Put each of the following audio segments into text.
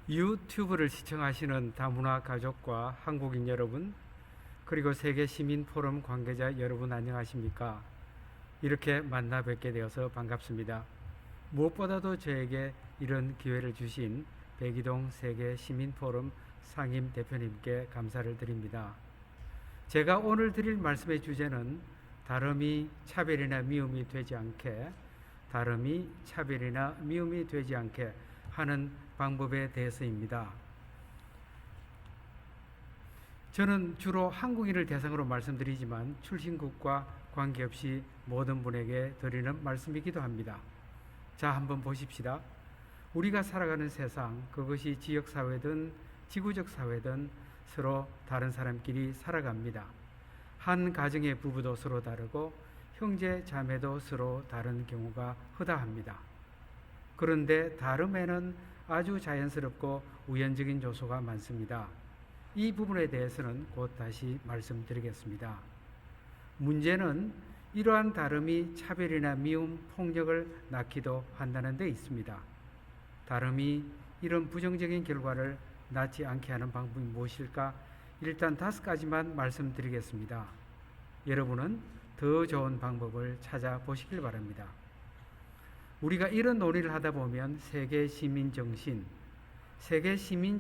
유튜브를 시청하시는 다문화 가족과 한국인 여러분, 그리고 세계 시민 포럼 관계자 여러분 안녕하십니까? 이렇게 만나 뵙게 되어서 반갑습니다. 무엇보다도 저에게 이런 기회를 주신 백이동 세계 시민 포럼 상임 대표님께 감사를 드립니다. 제가 오늘 드릴 말씀의 주제는 다름이 차별이나 미움이 되지 않게, 다름이 차별이나 미움이 되지 않게 하는 방법에 대해서입니다. 저는 주로 한국인을 대상으로 말씀드리지만 출신국과 관계없이 모든 분에게 드리는 말씀이기도 합니다. 자, 한번 보십시다. 우리가 살아가는 세상, 그것이 지역사회든 지구적 사회든 서로 다른 사람끼리 살아갑니다. 한 가정의 부부도 서로 다르고 형제 자매도 서로 다른 경우가 허다합니다. 그런데 다름에는 아주 자연스럽고 우연적인 요소가 많습니다. 이 부분에 대해서는 곧 다시 말씀드리겠습니다. 문제는 이러한 다름이 차별이나 미움, 폭력을 낳기도 한다는 데 있습니다. 다름이 이런 부정적인 결과를 낳지 않게 하는 방법이 무엇일까? 일단 5가지만 말씀드리겠습니다. 여러분은 더 좋은 방법을 찾아보시길 바랍니다. 우리가 이런 논의를 하다 보면 세계 시민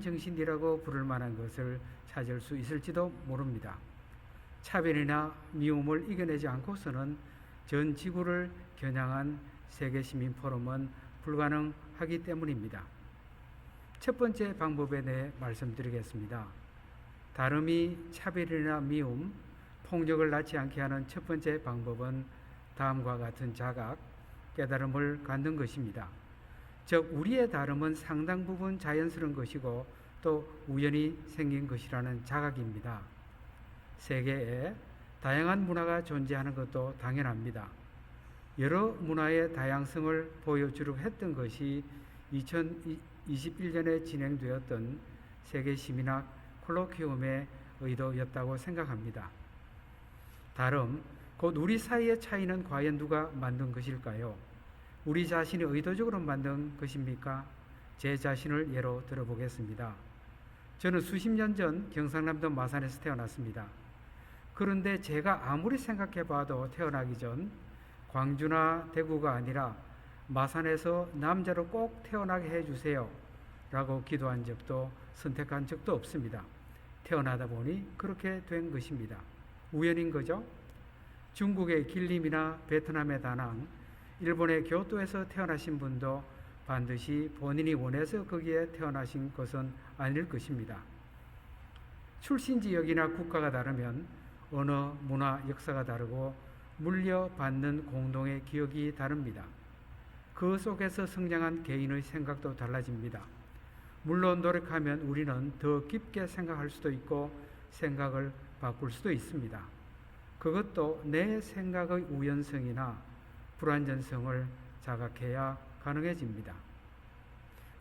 정신이라고 부를 만한 것을 찾을 수 있을지도 모릅니다. 차별이나 미움을 이겨내지 않고서는 전 지구를 겨냥한 세계 시민 포럼은 불가능하기 때문입니다. 첫 번째 방법에 대해 말씀드리겠습니다. 다름이 차별이나 미움, 폭력을 낳지 않게 하는 첫 번째 방법은 다음과 같은 자각, 깨달음을 갖는 것입니다. 즉, 우리의 다름은 상당 부분 자연스러운 것이고 또 우연히 생긴 것이라는 자각입니다. 세계에 다양한 문화가 존재하는 것도 당연합니다. 여러 문화의 다양성을 보여주려고 했던 것이 2021년에 진행되었던 세계 시민학 콜로퀴움의 의도였다고 생각합니다. 다름, 곧 우리 사이의 차이는 과연 누가 만든 것일까요? 우리 자신이 의도적으로 만든 것입니까? 제 자신을 예로 들어보겠습니다. 저는 수십 년 전 경상남도 마산에서 태어났습니다. 그런데 제가 아무리 생각해 봐도 태어나기 전 광주나 대구가 아니라 마산에서 남자로 꼭 태어나게 해주세요 라고 기도한 적도 선택한 적도 없습니다. 태어나다 보니 그렇게 된 것입니다. 우연인 거죠? 중국의 길림이나 베트남의 다낭, 일본의 교토에서 태어나신 분도 반드시 본인이 원해서 거기에 태어나신 것은 아닐 것입니다. 출신 지역이나 국가가 다르면 언어, 문화, 역사가 다르고 물려받는 공동의 기억이 다릅니다. 그 속에서 성장한 개인의 생각도 달라집니다. 물론 노력하면 우리는 더 깊게 생각할 수도 있고 생각을 바꿀 수도 있습니다. 그것도 내 생각의 우연성이나 불완전성을 자각해야 가능해집니다.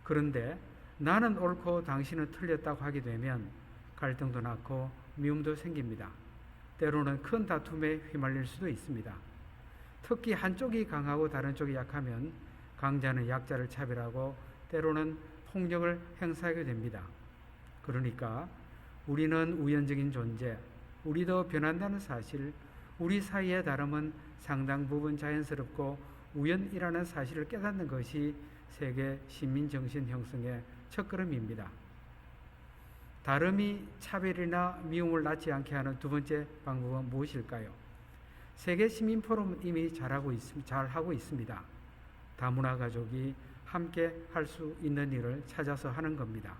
그런데 나는 옳고 당신은 틀렸다고 하게 되면 갈등도 낳고 미움도 생깁니다. 때로는 큰 다툼에 휘말릴 수도 있습니다. 특히 한쪽이 강하고 다른 쪽이 약하면 강자는 약자를 차별하고 때로는 폭력을 행사하게 됩니다. 그러니까 우리는 우연적인 존재, 우리도 변한다는 사실, 우리 사이의 다름은 상당 부분 자연스럽고 우연이라는 사실을 깨닫는 것이 세계 시민정신 형성의 첫걸음입니다. 다름이 차별이나 미움을 낳지 않게 하는 두 번째 방법은 무엇일까요? 세계 시민 포럼은 이미 잘하고 있습니다. 다문화 가족이 함께 할 수 있는 일을 찾아서 하는 겁니다.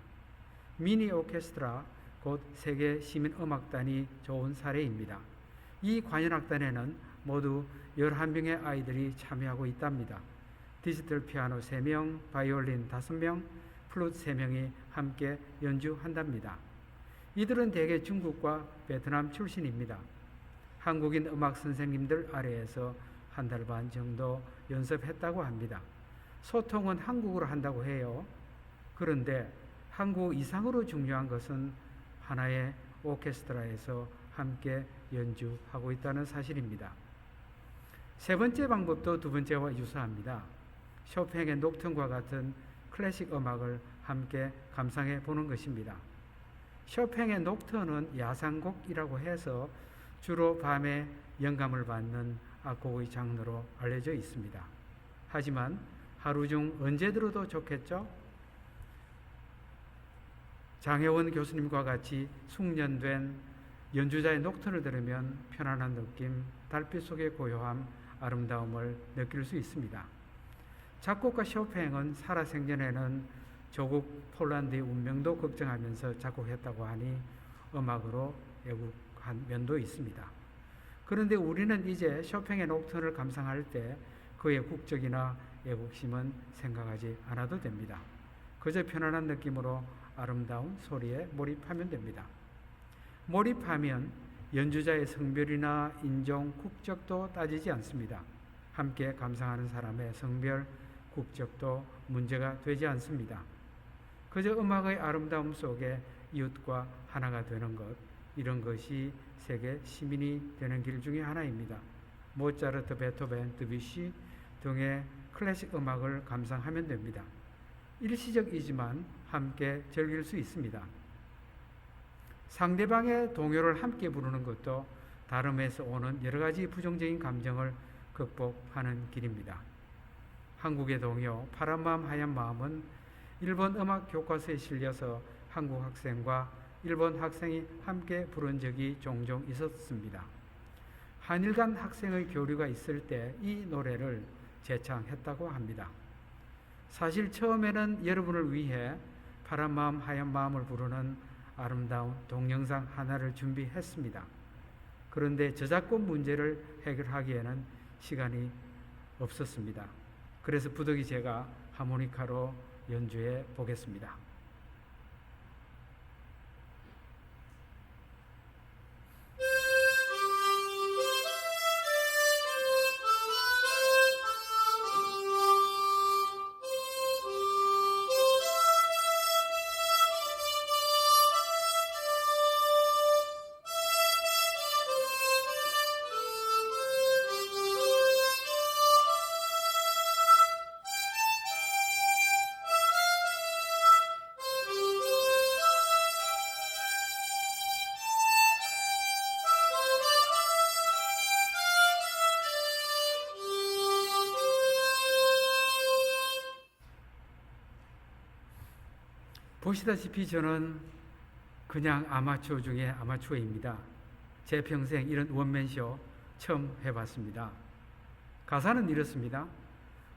미니 오케스트라, 곧 세계 시민 음악단이 좋은 사례입니다. 이 관현악단에는 모두 11명의 아이들이 참여하고 있답니다. 디지털 피아노 3명, 바이올린 5명, 플룻 3명이 함께 연주한답니다. 이들은 대개 중국과 베트남 출신입니다. 한국인 음악 선생님들 아래에서 1달 반 정도 연습했다고 합니다. 소통은 한국어로 한다고 해요. 그런데 한국 이상으로 중요한 것은 하나의 오케스트라에서 함께 연주하고 있다는 사실입니다. 세 번째 방법도 두 번째와 유사합니다. 쇼팽의 녹턴과 같은 클래식 음악을 함께 감상해 보는 것입니다. 쇼팽의 녹턴은 야상곡이라고 해서 주로 밤에 영감을 받는 악곡의 장르로 알려져 있습니다. 하지만 하루 중 언제 들어도 좋겠죠? 장혜원 교수님과 같이 숙련된 연주자의 녹턴을 들으면 편안한 느낌, 달빛 속의 고요함, 아름다움을 느낄 수 있습니다. 작곡가 쇼팽은 살아생전에는 조국 폴란드의 운명도 걱정하면서 작곡했다고 하니 음악으로 애국한 면도 있습니다. 그런데 우리는 이제 쇼팽의 녹턴을 감상할 때 그의 국적이나 애국심은 생각하지 않아도 됩니다. 그저 편안한 느낌으로 아름다운 소리에 몰입하면 됩니다. 몰입하면 연주자의 성별이나 인종, 국적도 따지지 않습니다. 함께 감상하는 사람의 성별, 국적도 문제가 되지 않습니다. 그저 음악의 아름다움 속에 이웃과 하나가 되는 것, 이런 것이 세계 시민이 되는 길 중에 하나입니다. 모차르트, 베토벤, 드뷔시 등의 클래식 음악을 감상하면 됩니다. 일시적이지만 함께 즐길 수 있습니다. 상대방의 동요를 함께 부르는 것도 다름에서 오는 여러 가지 부정적인 감정을 극복하는 길입니다. 한국의 동요 파란마음 하얀마음은 일본 음악 교과서에 실려서 한국 학생과 일본 학생이 함께 부른 적이 종종 있었습니다. 한일 간 학생의 교류가 있을 때 이 노래를 재창했다고 합니다. 사실 처음에는 여러분을 위해 파란마음 하얀마음을 부르는 아름다운 동영상 하나를 준비했습니다. 그런데 저작권 문제를 해결하기에는 시간이 없었습니다. 그래서 부득이 제가 하모니카로 연주해 보겠습니다. 보시다시피 저는 그냥 아마추어 중에 아마추어입니다. 제 평생 이런 원맨쇼 처음 해봤습니다. 가사는 이렇습니다.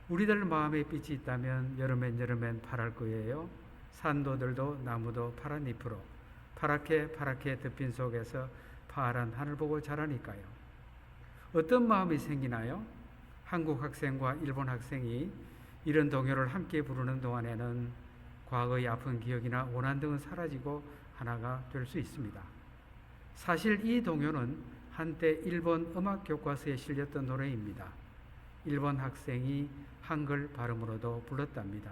우리들 마음에 빛이 있다면 여름엔 파랄 거예요. 산도들도 나무도 파란 잎으로 파랗게 덮인 속에서 파란 하늘 보고 자라니까요. 어떤 마음이 생기나요? 한국 학생과 일본 학생이 이런 동요를 함께 부르는 동안에는 과거의 아픈 기억이나 원한 등은 사라지고 하나가 될 수 있습니다. 사실 이 동요는 한때 일본 음악 교과서에 실렸던 노래입니다. 일본 학생이 한글 발음으로도 불렀답니다.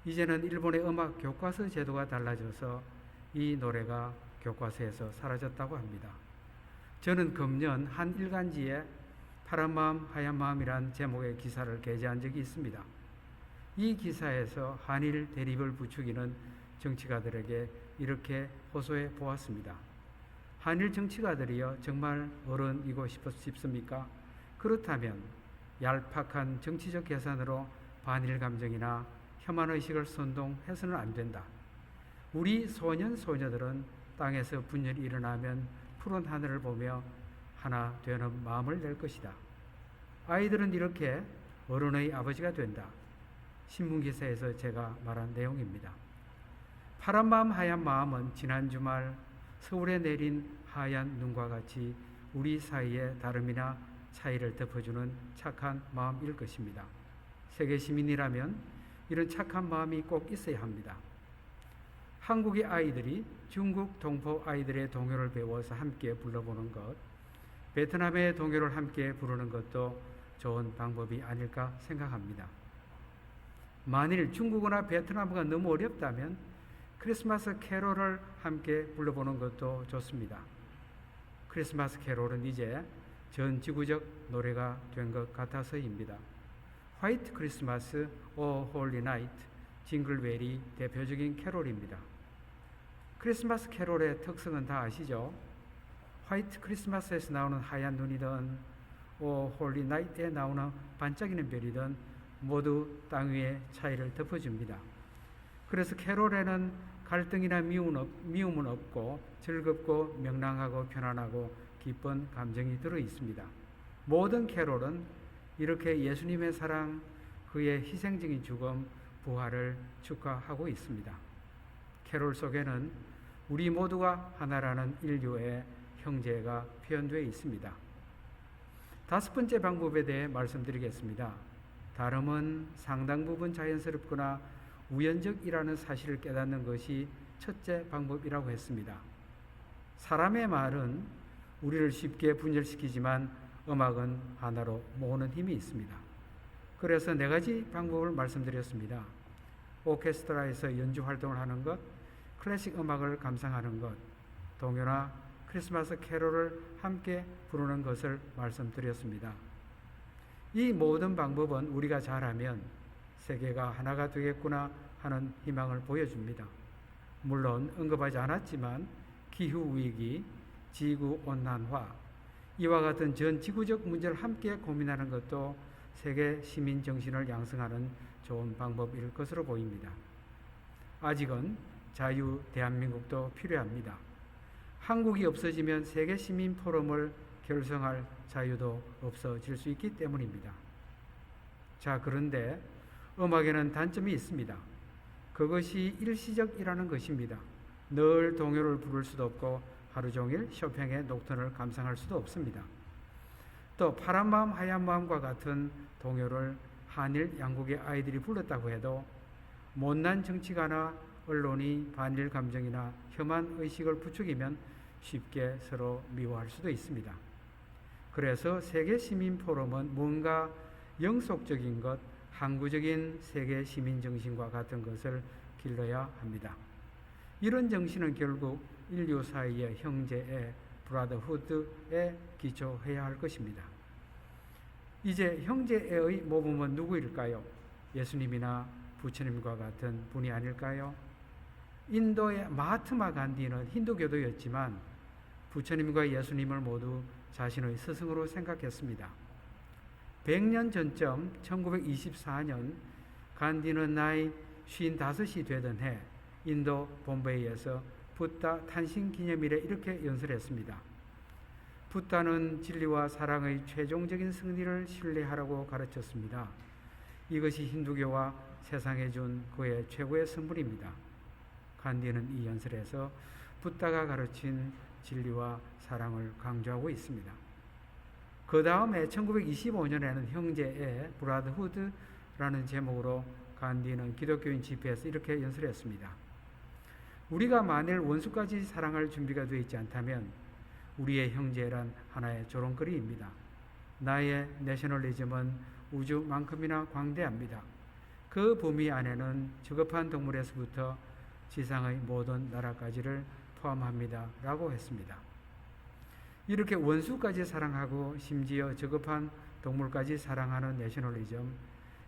이제는 일본의 음악 교과서 제도가 달라져서 이 노래가 교과서에서 사라졌다고 합니다. 저는 금년 한 일간지에 파란마음 하얀마음이란 제목의 기사를 게재한 적이 있습니다. 이 기사에서 한일 대립을 부추기는 정치가들에게 이렇게 호소해 보았습니다. 한일 정치가들이여 정말 어른이고 싶습니까? 그렇다면 얄팍한 정치적 계산으로 반일 감정이나 혐한의식을 선동해서는 안 된다. 우리 소년 소녀들은 땅에서 분열이 일어나면 푸른 하늘을 보며 하나 되는 마음을 낼 것이다. 아이들은 이렇게 어른의 아버지가 된다. 신문기사에서 제가 말한 내용입니다. 파란마음 하얀마음은 지난 주말 서울에 내린 하얀 눈과 같이 우리 사이의 다름이나 차이를 덮어주는 착한 마음일 것입니다. 세계 시민이라면 이런 착한 마음이 꼭 있어야 합니다. 한국의 아이들이 중국 동포 아이들의 동요를 배워서 함께 불러보는 것, 베트남의 동요를 함께 부르는 것도 좋은 방법이 아닐까 생각합니다. 만일 중국어나 베트남어가 너무 어렵다면 크리스마스 캐롤을 함께 불러보는 것도 좋습니다. 크리스마스 캐롤은 이제 전 지구적 노래가 된 것 같아서입니다. 화이트 크리스마스, 오 홀리 나이트, 징글벨이 대표적인 캐롤입니다. 크리스마스 캐롤의 특성은 다 아시죠? 화이트 크리스마스에서 나오는 하얀 눈이든 오 홀리 나이트에 나오는 반짝이는 별이든 모두 땅 위의 차이를 덮어줍니다. 그래서 캐롤에는 갈등이나 미움은 없고 즐겁고 명랑하고 편안하고 기쁜 감정이 들어 있습니다. 모든 캐롤은 이렇게 예수님의 사랑, 그의 희생적인 죽음, 부활을 축하하고 있습니다. 캐롤 속에는 우리 모두가 하나라는 인류의 형제가 표현되어 있습니다. 다섯 번째 방법에 대해 말씀드리겠습니다. 다름은 상당 부분 자연스럽거나 우연적이라는 사실을 깨닫는 것이 첫째 방법이라고 했습니다. 사람의 말은 우리를 쉽게 분열시키지만 음악은 하나로 모으는 힘이 있습니다. 그래서 네 가지 방법을 말씀드렸습니다. 오케스트라에서 연주 활동을 하는 것, 클래식 음악을 감상하는 것, 동요나 크리스마스 캐롤을 함께 부르는 것을 말씀드렸습니다. 이 모든 방법은 우리가 잘하면 세계가 하나가 되겠구나 하는 희망을 보여줍니다. 물론 언급하지 않았지만 기후위기, 지구온난화, 이와 같은 전 지구적 문제를 함께 고민하는 것도 세계 시민 정신을 양성하는 좋은 방법일 것으로 보입니다. 아직은 자유 대한민국도 필요합니다. 한국이 없어지면 세계 시민 포럼을 결성할 자유도 없어질 수 있기 때문입니다. 자, 그런데 음악에는 단점이 있습니다. 그것이 일시적이라는 것입니다. 늘 동요를 부를 수도 없고 하루 종일 쇼팽의 녹턴을 감상할 수도 없습니다. 또 파란 마음 하얀 마음과 같은 동요를 한일 양국의 아이들이 불렀다고 해도 못난 정치가나 언론이 반일 감정이나 혐한 의식을 부추기면 쉽게 서로 미워할 수도 있습니다. 그래서 세계 시민 포럼은 뭔가 영속적인 것, 항구적인 세계 시민 정신과 같은 것을 길러야 합니다. 이런 정신은 결국 인류 사이의 형제의 브라더후드에 기초해야 할 것입니다. 이제 형제의 모범은 누구일까요? 예수님이나 부처님과 같은 분이 아닐까요? 인도의 마하트마 간디는 힌두교도였지만 부처님과 예수님을 모두 자신의 스승으로 생각했습니다. 100년 전쯤 1924년 간디는 나이 55이 되던 해 인도 봄베이에서 붓다 탄신 기념일에 이렇게 연설했습니다. 붓다는 진리와 사랑의 최종적인 승리를 신뢰하라고 가르쳤습니다. 이것이 힌두교와 세상에 준 그의 최고의 선물입니다. 간디는 이 연설에서 붓다가 가르친 진리와 사랑을 강조하고 있습니다. 그 다음에 1925년에는 형제의 브라더후드라는 제목으로 간디는 기독교인 집회에서 이렇게 연설했습니다. 우리가 만일 원수까지 사랑할 준비가 되어 있지 않다면 우리의 형제란 하나의 조롱거리입니다. 나의 내셔널리즘은 우주만큼이나 광대합니다. 그 범위 안에는 저급한 동물에서부터 지상의 모든 나라까지를 포함합니다. 라고 했습니다. 이렇게 원수까지 사랑하고 심지어 저급한 동물까지 사랑하는 내셔널리즘,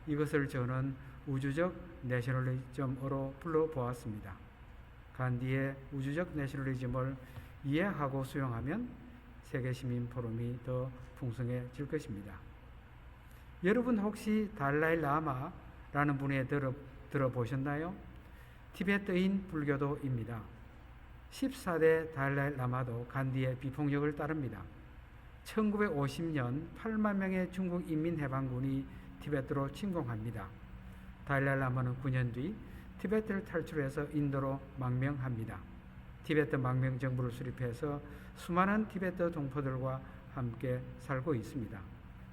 이것을 저는 우주적 내셔널리즘으로 불러보았습니다. 간디의 우주적 내셔널리즘을 이해하고 수용하면 세계시민 포럼이 더 풍성해질 것입니다. 여러분 혹시 달라이 라마라는 분에 들어보셨나요? 티베트인 불교도입니다. 14대 달라이 라마도 간디의 비폭력을 따릅니다. 1950년 8만 명의 중국 인민해방군이 티베트로 침공합니다. 달라이 라마는 9년 뒤 티베트를 탈출해서 인도로 망명합니다. 티베트 망명 정부를 수립해서 수많은 티베트 동포들과 함께 살고 있습니다.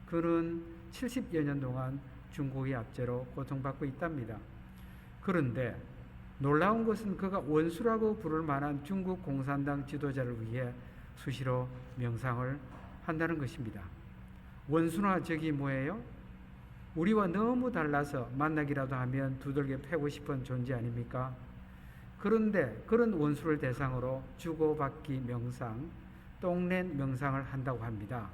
그는 70여 년 동안 중국의 압제로 고통받고 있답니다. 그런데 놀라운 것은 그가 원수라고 부를 만한 중국 공산당 지도자를 위해 수시로 명상을 한다는 것입니다. 원수나 적이 뭐예요? 우리와 너무 달라서 만나기라도 하면 두들겨 패고 싶은 존재 아닙니까? 그런데 그런 원수를 대상으로 주고받기 명상, 똥낸 명상을 한다고 합니다.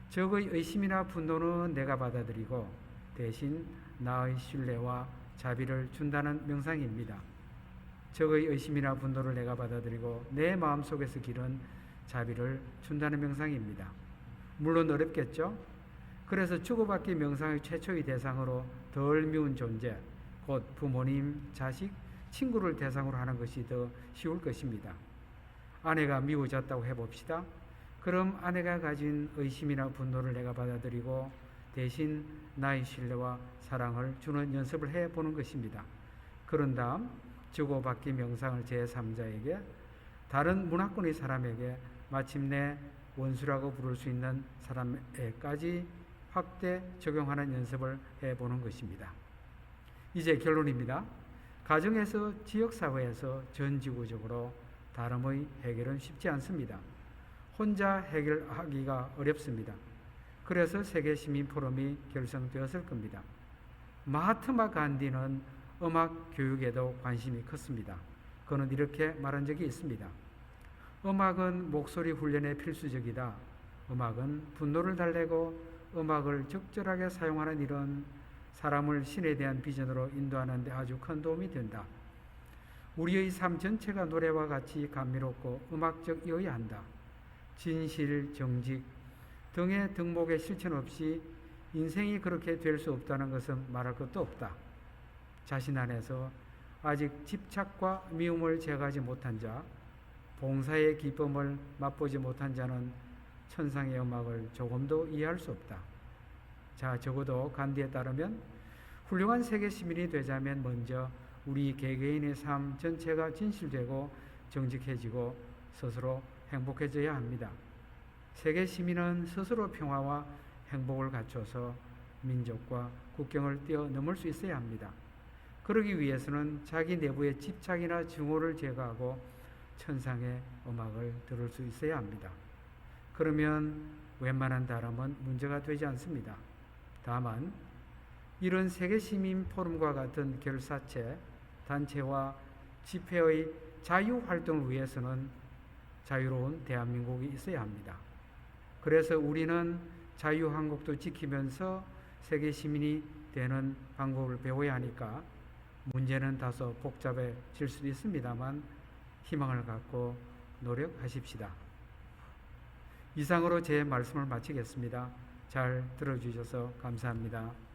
적의 의심이나 분노는 내가 받아들이고 대신 나의 신뢰와 자비를 준다는 명상입니다. 적의 의심이나 분노를 내가 받아들이고 내 마음속에서 기른 자비를 준다는 명상입니다. 물론 어렵겠죠? 그래서 주고받기 명상의 최초의 대상으로 덜 미운 존재, 곧 부모님, 자식, 친구를 대상으로 하는 것이 더 쉬울 것입니다. 아내가 미워졌다고 해봅시다. 그럼 아내가 가진 의심이나 분노를 내가 받아들이고 대신 나의 신뢰와 사랑을 주는 연습을 해보는 것입니다. 그런 다음 주고받기 명상을 제3자에게, 다른 문화권의 사람에게, 마침내 원수라고 부를 수 있는 사람에까지 확대 적용하는 연습을 해보는 것입니다. 이제 결론입니다. 가정에서, 지역사회에서, 전지구적으로 다름의 해결은 쉽지 않습니다. 혼자 해결하기가 어렵습니다. 그래서 세계시민포럼이 결성되었을 겁니다. 마하트마 간디는 음악 교육에도 관심이 컸습니다. 그는 이렇게 말한 적이 있습니다. 음악은 목소리 훈련에 필수적이다. 음악은 분노를 달래고 음악을 적절하게 사용하는 일은 사람을 신에 대한 비전으로 인도하는 데 아주 큰 도움이 된다. 우리의 삶 전체가 노래와 같이 감미롭고 음악적이어야 한다. 진실, 정직 등의 덕목의 실천 없이 인생이 그렇게 될 수 없다는 것은 말할 것도 없다. 자신 안에서 아직 집착과 미움을 제거하지 못한 자, 봉사의 기쁨을 맛보지 못한 자는 천상의 음악을 조금도 이해할 수 없다. 자, 적어도 간디에 따르면 훌륭한 세계 시민이 되자면 먼저 우리 개개인의 삶 전체가 진실되고 정직해지고 스스로 행복해져야 합니다. 세계 시민은 스스로 평화와 행복을 갖춰서 민족과 국경을 뛰어넘을 수 있어야 합니다. 그러기 위해서는 자기 내부의 집착이나 증오를 제거하고 천상의 음악을 들을 수 있어야 합니다. 그러면 웬만한 다름은 문제가 되지 않습니다. 다만 이런 세계시민 포럼과 같은 결사체, 단체와 집회의 자유활동을 위해서는 자유로운 대한민국이 있어야 합니다. 그래서 우리는 자유한국도 지키면서 세계시민이 되는 방법을 배워야 하니까 문제는 다소 복잡해질 수도 있습니다만 희망을 갖고 노력하십시다. 이상으로 제 말씀을 마치겠습니다. 잘 들어주셔서 감사합니다.